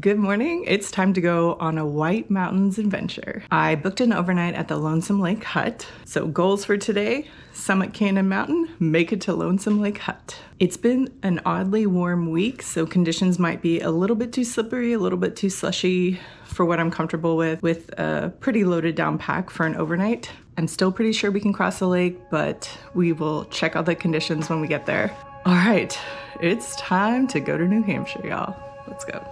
Good morning. It's time to go on a White Mountains adventure. I booked an overnight at the Lonesome Lake Hut. So goals for today: summit Cannon Mountain, make it to Lonesome Lake Hut. It's been an oddly warm week, so conditions might be a little bit too slippery, a little bit too slushy for what I'm comfortable with a pretty loaded down pack for an overnight. I'm still pretty sure we can cross the lake, but we will check out the conditions when we get there. All right, it's time to go to New Hampshire, y'all. Let's go.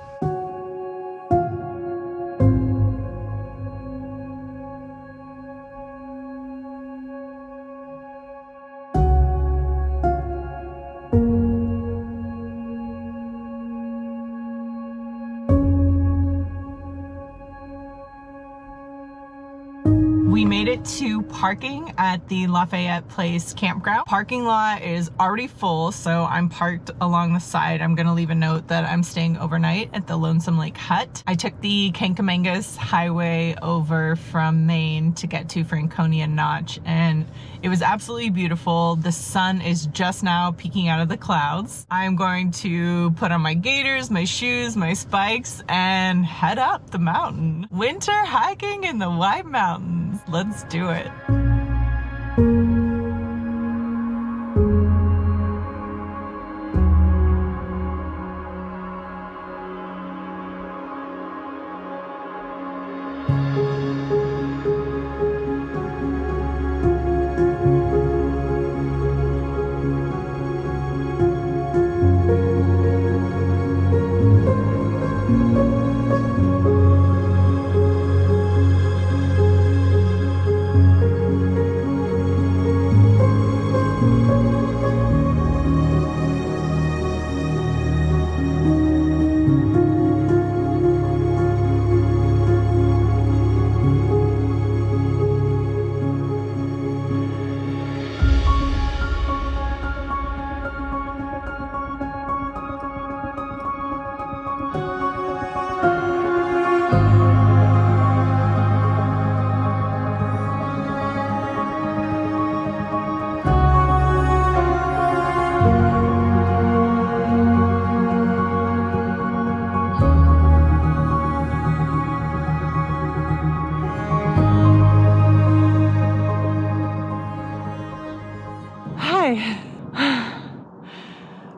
We made it to parking at the Lafayette Place Campground. Parking lot is already full, so I'm parked along the side. I'm gonna leave a note that I'm staying overnight at the Lonesome Lake Hut. I took the Kinsmans highway over from Maine to get to Franconia Notch, and it was absolutely beautiful. The sun is just now peeking out of the clouds. I'm going to put on my gaiters, my shoes, my spikes, and head up the mountain. Winter hiking in the White Mountains. Let's do it.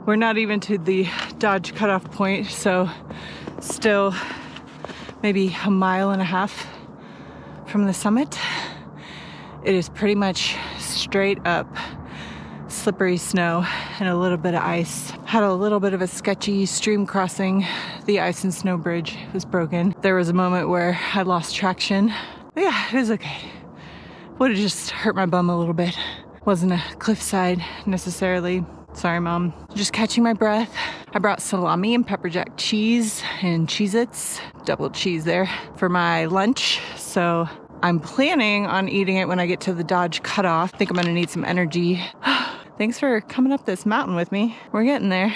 We're not even to the Dodge cutoff point, so still maybe a mile and a half from the summit. It is pretty much straight up slippery snow and a little bit of ice. Had a little bit of a sketchy stream crossing. The ice and snow bridge was broken. There was a moment where I lost traction. But yeah, it was okay. Would have just hurt my bum a little bit. Wasn't a cliffside necessarily. Sorry, Mom. Just catching my breath. I brought salami and pepper jack cheese and Cheez-Its, double cheese there, for my lunch. So I'm planning on eating it when I get to the Dodge cutoff. I think I'm gonna need some energy. Thanks for coming up this mountain with me. We're getting there.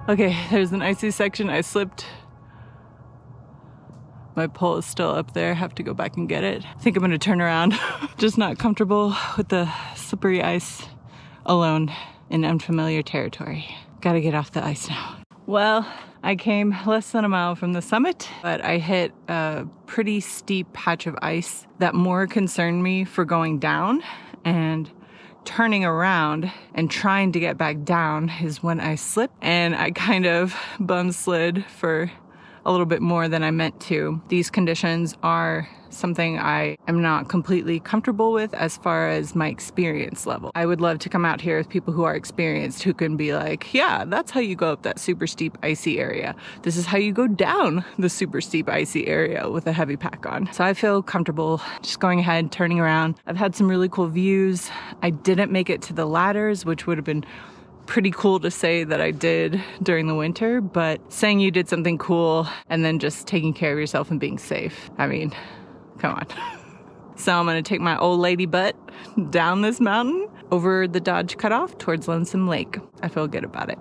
Okay, there's an icy section. I slipped. My pole is still up there. I have to go back and get it. I think I'm gonna turn around. Just not comfortable with the slippery ice alone in unfamiliar territory. Gotta get off the ice now. Well, I came less than a mile from the summit, but I hit a pretty steep patch of ice that more concerned me for going down, and turning around and trying to get back down is when I slipped, and I kind of bum slid for a little bit more than I meant to. These conditions are something I am not completely comfortable with as far as my experience level. I would love to come out here with people who are experienced, who can be like, yeah, that's how you go up that super steep icy area. This is how you go down the super steep icy area with a heavy pack on. So I feel comfortable just going ahead, turning around. I've had some really cool views. I didn't make it to the ladders, which would have been pretty cool to say that I did during the winter, but saying you did something cool and then just taking care of yourself and being safe. I mean, come on. So I'm gonna take my old lady butt down this mountain over the Dodge Cutoff towards Lonesome Lake. I feel good about it.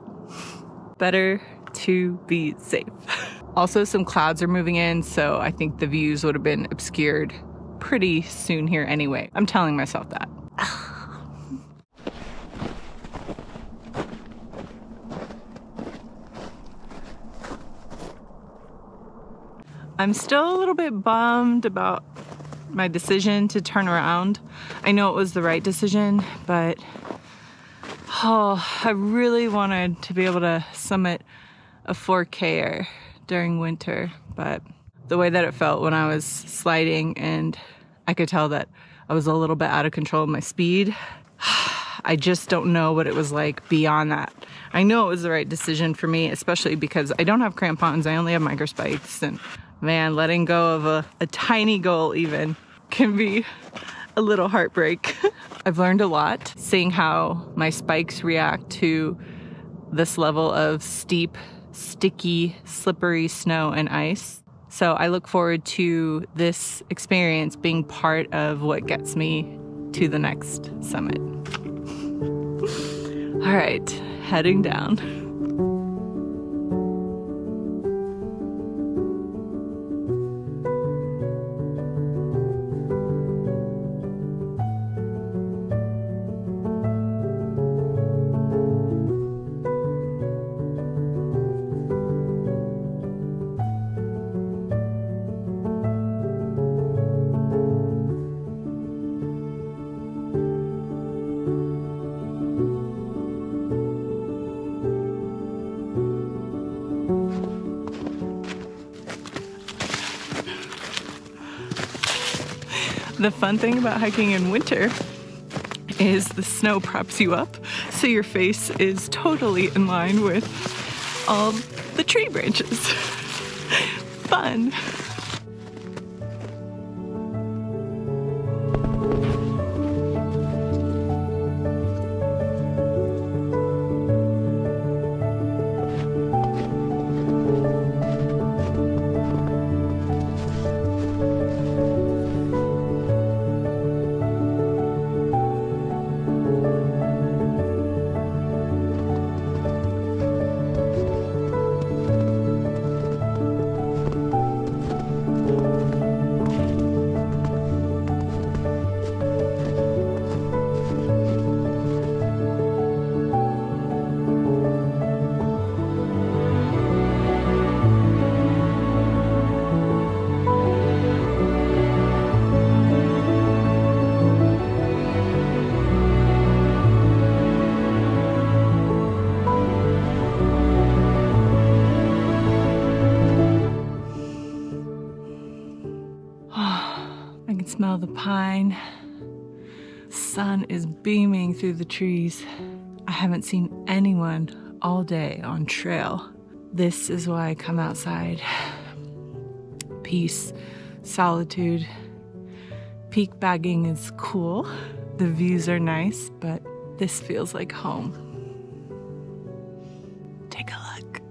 Better to be safe. Also, some clouds are moving in, so I think the views would have been obscured pretty soon here anyway. I'm telling myself that. I'm still a little bit bummed about my decision to turn around. I know it was the right decision, but I really wanted to be able to summit a 4K during winter, but the way that it felt when I was sliding and I could tell that I was a little bit out of control of my speed, I just don't know what it was like beyond that. I know it was the right decision for me, especially because I don't have crampons, I only have micro spikes, and man, letting go of a tiny goal even can be a little heartbreak. I've learned a lot, seeing how my spikes react to this level of steep, sticky, slippery snow and ice. So I look forward to this experience being part of what gets me to the next summit. All right, heading down. The fun thing about hiking in winter is the snow props you up, so your face is totally in line with all the tree branches. Fun. Smell the pine. Sun is beaming through the trees. I haven't seen anyone all day on trail. This is why I come outside. Peace, solitude. Peak bagging is cool. The views are nice, but this feels like home. Take a look.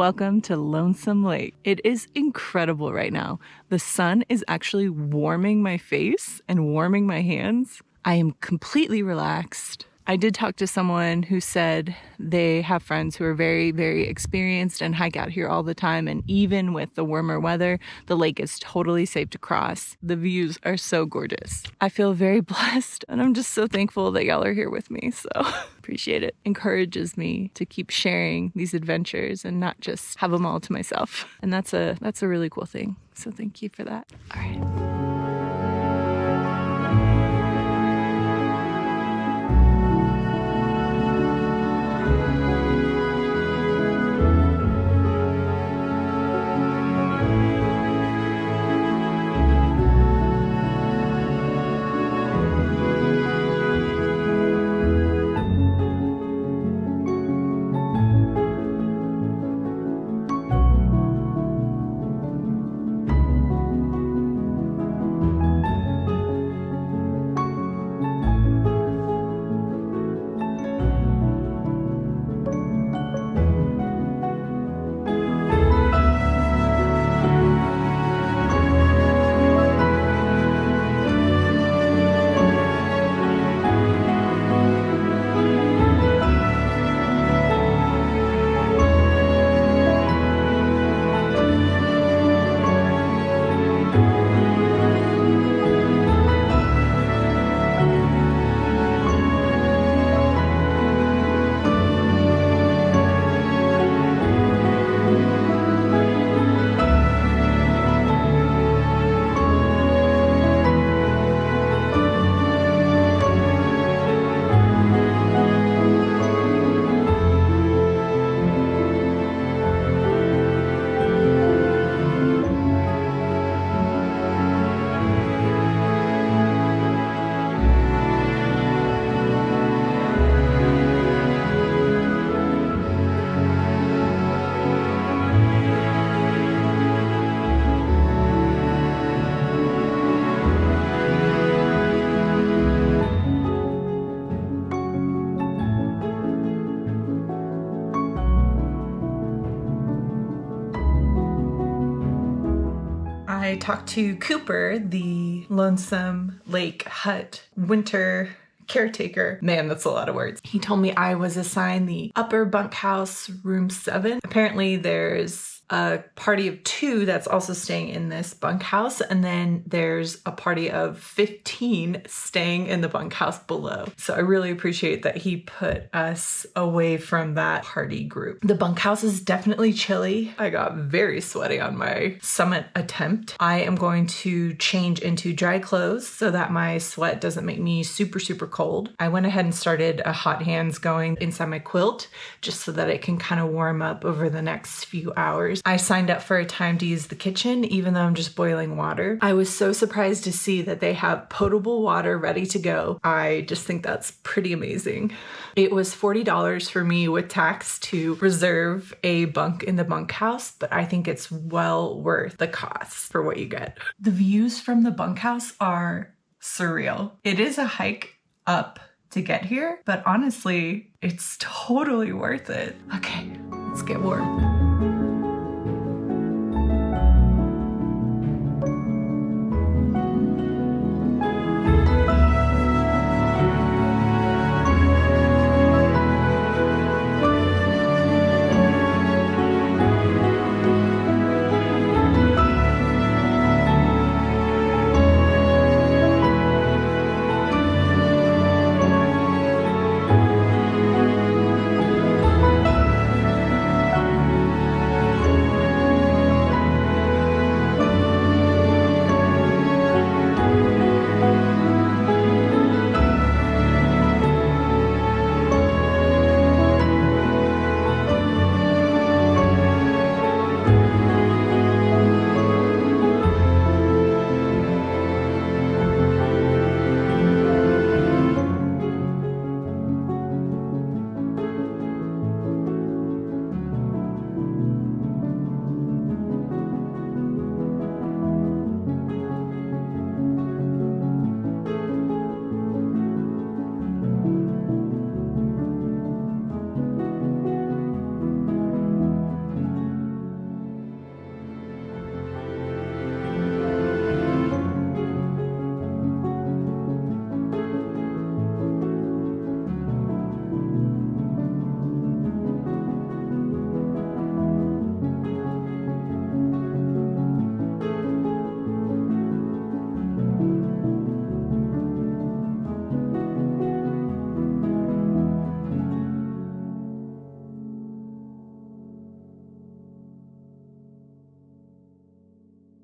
welcome to Lonesome Lake. It is incredible right now. The sun is actually warming my face and warming my hands. I am completely relaxed. I did talk to someone who said they have friends who are very, very experienced and hike out here all the time. And even with the warmer weather, the lake is totally safe to cross. The views are so gorgeous. I feel very blessed and I'm just so thankful that y'all are here with me. So appreciate it. Encourages me to keep sharing these adventures and not just have them all to myself. And that's a really cool thing. So thank you for that. All right. I talked to Cooper, the Lonesome Lake Hut winter caretaker. Man, that's a lot of words. He told me I was assigned the upper bunkhouse, room 7. Apparently there's a party of 2 that's also staying in this bunkhouse, and then there's a party of 15 staying in the bunkhouse below. So I really appreciate that he put us away from that party group. The bunkhouse is definitely chilly. I got very sweaty on my summit attempt. I am going to change into dry clothes so that my sweat doesn't make me super, super cold. I went ahead and started a hot hands going inside my quilt just so that it can kind of warm up over the next few hours. I signed up for a time to use the kitchen, even though I'm just boiling water. I was so surprised to see that they have potable water ready to go. I just think that's pretty amazing. It was $40 for me with tax to reserve a bunk in the bunkhouse, but I think it's well worth the cost for what you get. The views from the bunkhouse are surreal. It is a hike up to get here, but honestly, it's totally worth it. Okay, let's get warm.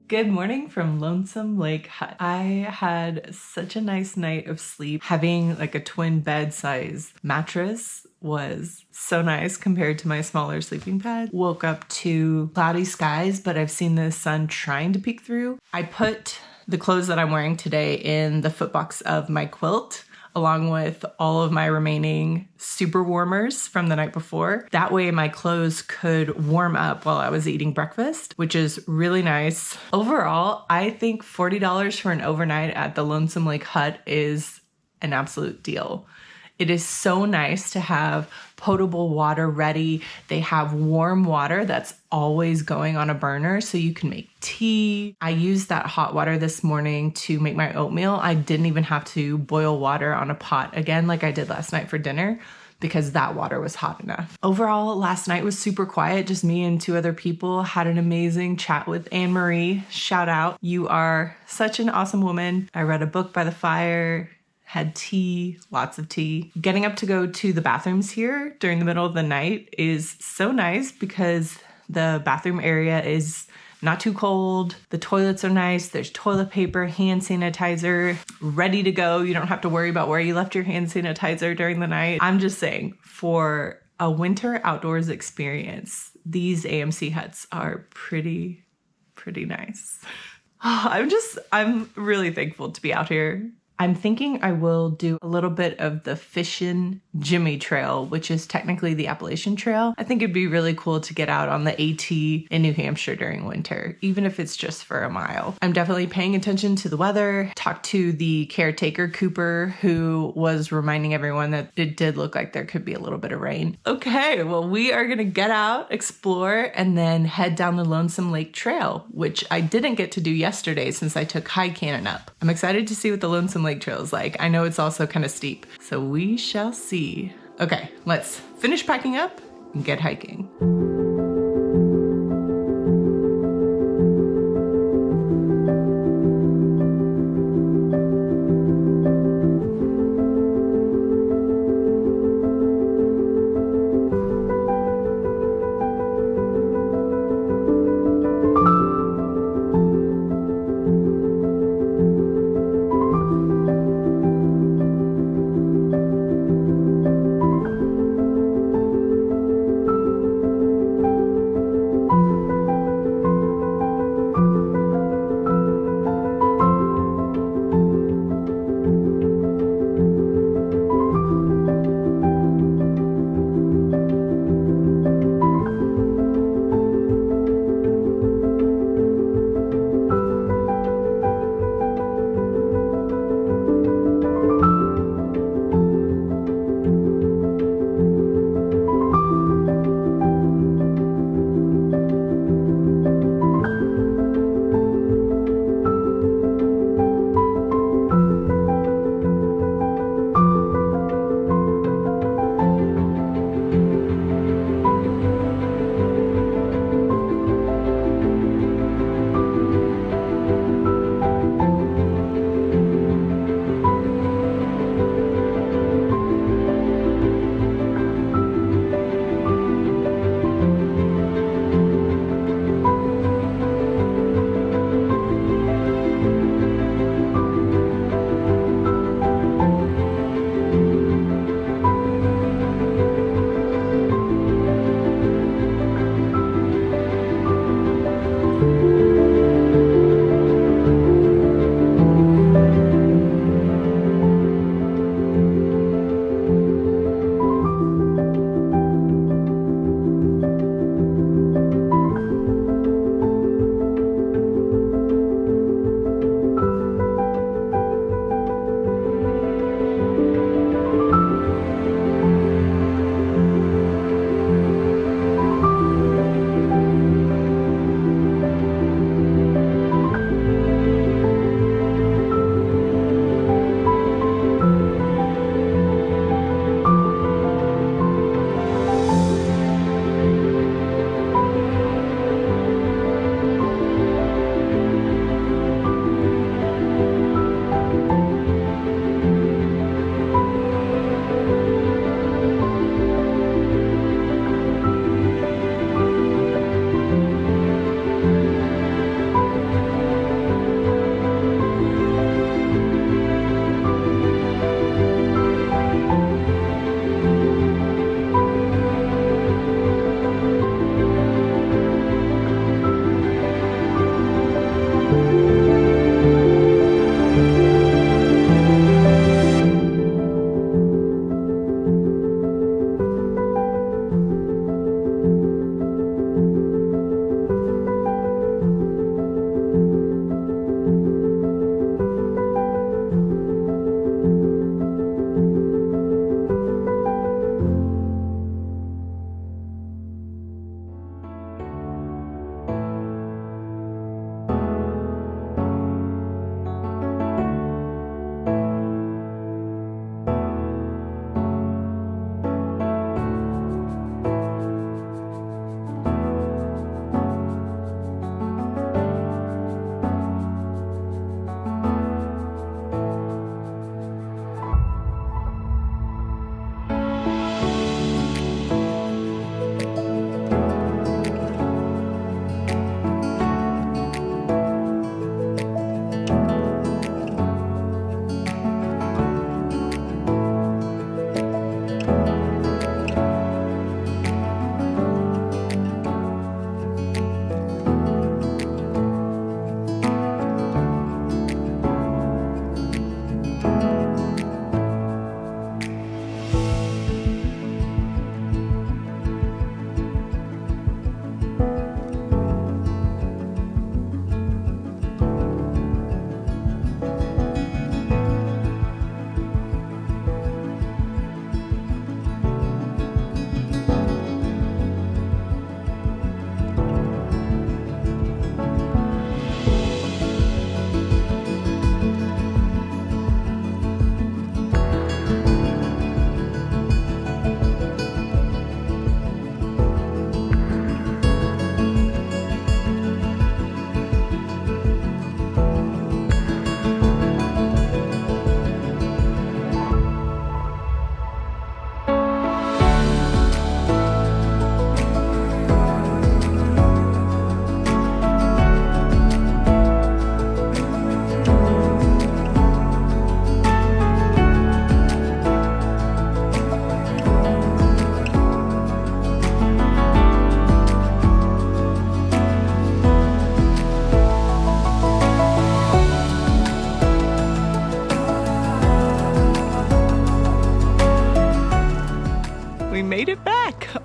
Good morning from Lonesome Lake Hut. I had such a nice night of sleep. Having like a twin bed size mattress was so nice compared to my smaller sleeping pad. Woke up to cloudy skies, but I've seen the sun trying to peek through. I put the clothes that I'm wearing today in the footbox of my quilt, along with all of my remaining super warmers from the night before. That way my clothes could warm up while I was eating breakfast, which is really nice. Overall, I think $40 for an overnight at the Lonesome Lake Hut is an absolute deal. It is so nice to have potable water ready. They have warm water that's always going on a burner so you can make tea. I used that hot water this morning to make my oatmeal. I didn't even have to boil water on a pot again like I did last night for dinner because that water was hot enough. Overall, last night was super quiet. Just me and 2 other people. Had an amazing chat with Anne Marie. Shout out. You are such an awesome woman. I read a book by the fire. Had tea, lots of tea. Getting up to go to the bathrooms here during the middle of the night is so nice because the bathroom area is not too cold. The toilets are nice. There's toilet paper, hand sanitizer, ready to go. You don't have to worry about where you left your hand sanitizer during the night. I'm just saying, for a winter outdoors experience, these AMC huts are pretty nice. I'm really thankful to be out here. I'm thinking I will do a little bit of the Fishin' Jimmy Trail, which is technically the Appalachian Trail. I think it'd be really cool to get out on the AT in New Hampshire during winter, even if it's just for a mile. I'm definitely paying attention to the weather. Talked to the caretaker, Cooper, who was reminding everyone that it did look like there could be a little bit of rain. Okay, well, we are gonna get out, explore, and then head down the Lonesome Lake Trail, which I didn't get to do yesterday since I took High Cannon up. I'm excited to see what the Lonesome Lake Trail is like. I know it's also kind of steep, so we shall see. Okay, let's finish packing up and get hiking.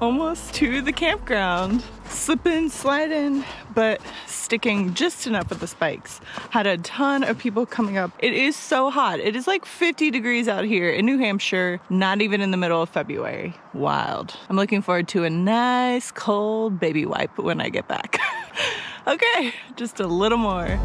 almost to the campground. Slipping, sliding, but sticking just enough with the spikes. Had a ton of people coming up. It is so hot. It is like 50 degrees out here in New Hampshire, not even in the middle of February. Wild. I'm looking forward to a nice cold baby wipe when I get back. Okay, just a little more.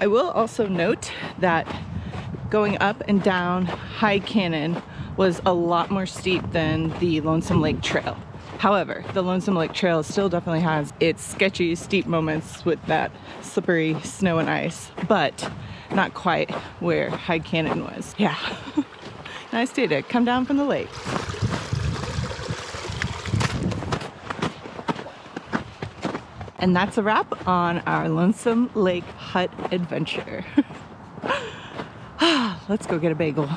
I will also note that going up and down High Cannon was a lot more steep than the Lonesome Lake Trail. However, the Lonesome Lake Trail still definitely has its sketchy, steep moments with that slippery snow and ice, but not quite where High Cannon was. Yeah, nice day to come down from the lake. And that's a wrap on our Lonesome Lake Hut adventure. Let's go get a bagel.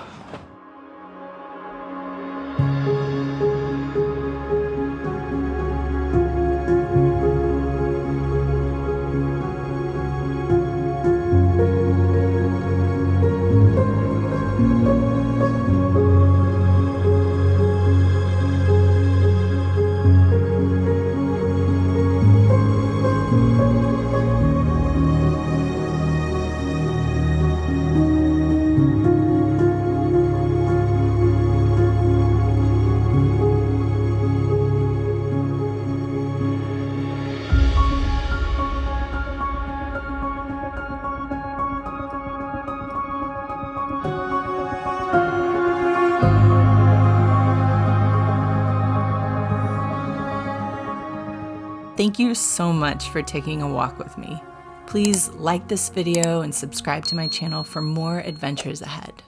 Thank you so much for taking a walk with me. Please like this video and subscribe to my channel for more adventures ahead.